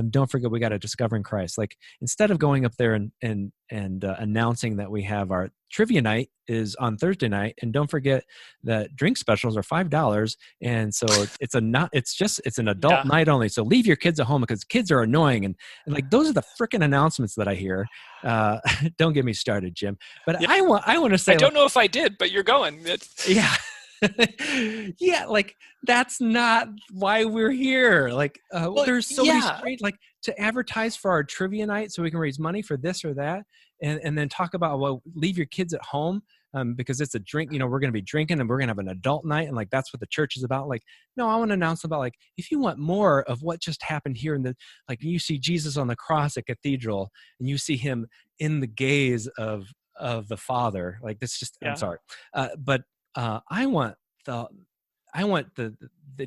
don't forget we got a Discovering Christ. Like instead of going up there and announcing that we have our trivia night is on Thursday night, and don't forget that drink specials are $5, and so it's an adult night only. So leave your kids at home because kids are annoying, and like those are the freaking announcements that I hear. Don't get me started, Jim. But I want to say I don't know if I did, but you're going. Yeah. Yeah, like that's not why we're here. Like there's so many strange, like to advertise for our trivia night so we can raise money for this or that, and then talk about leave your kids at home because it's a drink, we're going to be drinking and we're going to have an adult night, and like that's what the church is about. Like, no, I want to announce about like if you want more of what just happened here like you see Jesus on the cross at Cathedral and you see him in the gaze of the Father, like this just I'm sorry, but I want the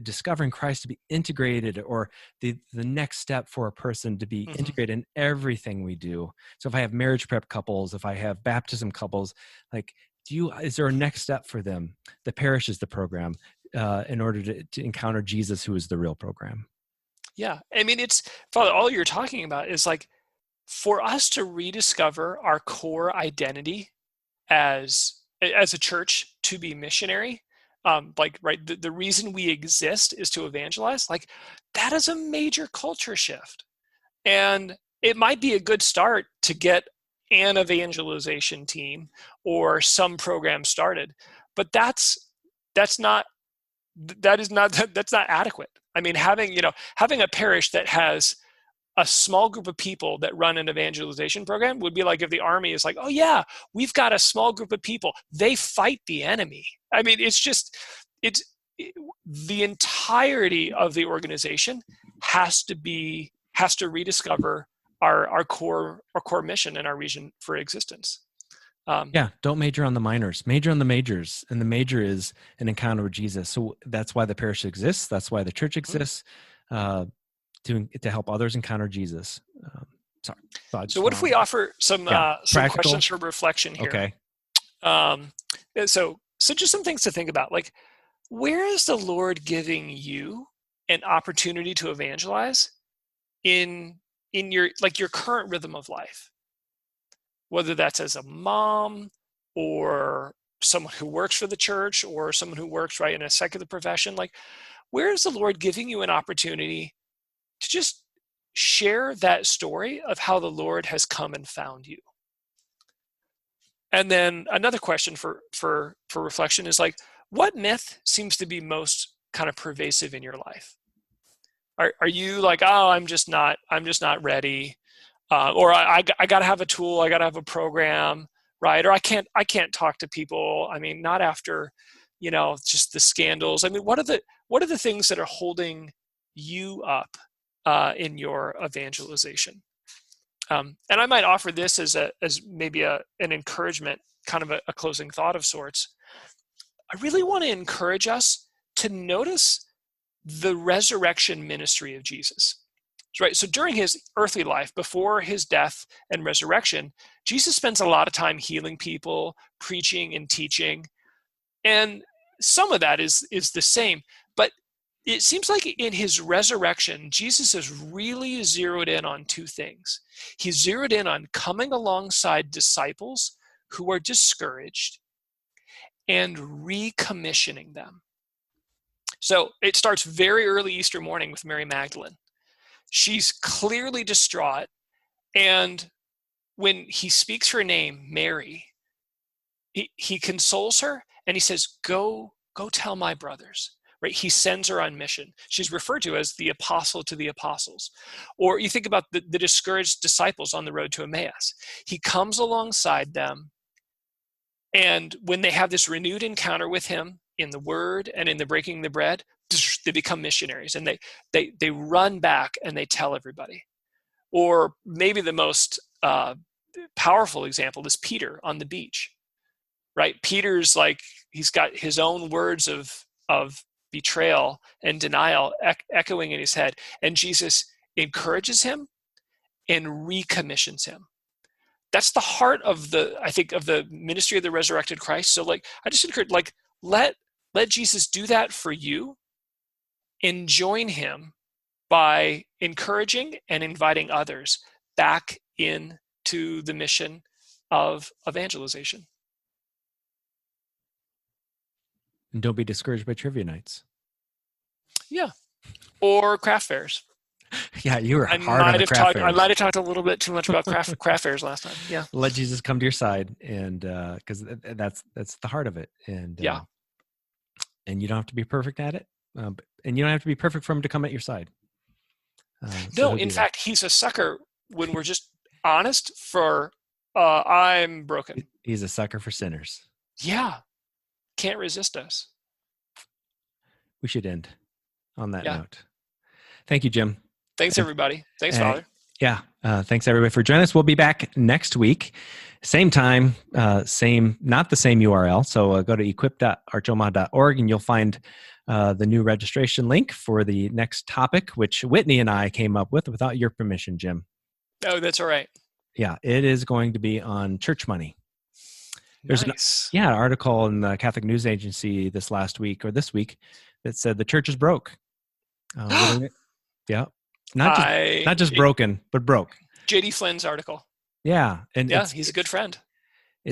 Discovering Christ to be integrated, or the next step for a person to be integrated in everything we do. So if I have marriage prep couples, if I have baptism couples, like is there a next step for them? The parish is the program in order to encounter Jesus, who is the real program. Yeah. I mean, Father, all you're talking about is like for us to rediscover our core identity as a church, to be missionary, the reason we exist is to evangelize. Like that is a major culture shift, and it might be a good start to get an evangelization team or some program started, but that's not adequate. I mean, having a parish that has a small group of people that run an evangelization program would be like if the army is like, oh yeah, we've got a small group of people, they fight the enemy. I mean, it's the entirety of the organization has to rediscover our core mission and our reason for existence. Don't major on the minors, major on the majors, and the major is an encounter with Jesus. So that's why the parish exists. That's why the church exists. To help others encounter Jesus. So what if we offer some questions for reflection here? Okay. So just some things to think about. Like, where is the Lord giving you an opportunity to evangelize? in your your current rhythm of life, whether that's as a mom or someone who works for the church or someone who works in a secular profession. Like, where is the Lord giving you an opportunity to just share that story of how the Lord has come and found you? And then another question for reflection is like, what myth seems to be most kind of pervasive in your life? Are you like, oh, I'm just not ready, or I got to have a tool, I got to have a program, right? Or I can't talk to people. I mean, not after, just the scandals. I mean, what are the things that are holding you up in your evangelization? And I might offer this as maybe an encouragement, kind of a closing thought of sorts. I really want to encourage us to notice the resurrection ministry of Jesus, right? So during his earthly life, before his death and resurrection, Jesus spends a lot of time healing people, preaching and teaching. And some of that is the same, but it seems like in his resurrection, Jesus has really zeroed in on two things. He's zeroed in on coming alongside disciples who are discouraged and recommissioning them. So it starts very early Easter morning with Mary Magdalene. She's clearly distraught, and when he speaks her name, Mary, he consoles her and he says, go tell my brothers. Right? He sends her on mission. She's referred to as the apostle to the apostles. Or you think about the discouraged disciples on the road to Emmaus. He comes alongside them, and when they have this renewed encounter with him in the word and in the breaking the bread, they become missionaries, and they run back and they tell everybody. Or maybe the most powerful example is Peter on the beach, right? Peter's like, he's got his own words of betrayal and denial echoing in his head, and Jesus encourages him and recommissions him. That's the heart of the ministry of the resurrected Christ. So I just encourage, let Jesus do that for you, and join him by encouraging and inviting others back into the mission of evangelization. And don't be discouraged by trivia nights. Yeah. Or craft fairs. Yeah, you were hard on the craft fairs. I might have talked a little bit too much about craft fairs last time. Yeah. Let Jesus come to your side, and because that's the heart of it. And yeah. And you don't have to be perfect at it, and you don't have to be perfect for him to come at your side. No, in fact, he's a sucker when we're just honest for, I'm broken. He's a sucker for sinners. Yeah. Can't resist us. We should end on that note. Thank you, Jim. Thanks, everybody. Thanks, Father. Yeah. Thanks, everybody, for joining us. We'll be back next week. Same time, not the same URL. So go to equip.archoma.org and you'll find the new registration link for the next topic, which Whitney and I came up with without your permission, Jim. Oh, that's all right. Yeah, it is going to be on church money. There's nice. an article in the Catholic News Agency this week that said the church is broke. Yeah, not just broken, but broke. J.D. Flynn's article. Yeah, and he's a good friend.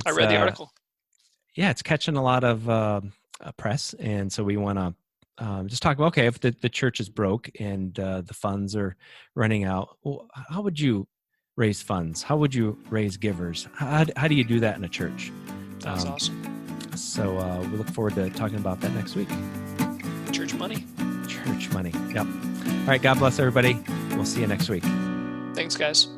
I read the article. Yeah, it's catching a lot of press, and so we want to just talk about, okay, if the church is broke and the funds are running out, well, how would you raise funds? How would you raise givers? How do you do that in a church? That's awesome. So we look forward to talking about that next week. Church money. Church money. Yep. All right. God bless everybody. We'll see you next week. Thanks, guys.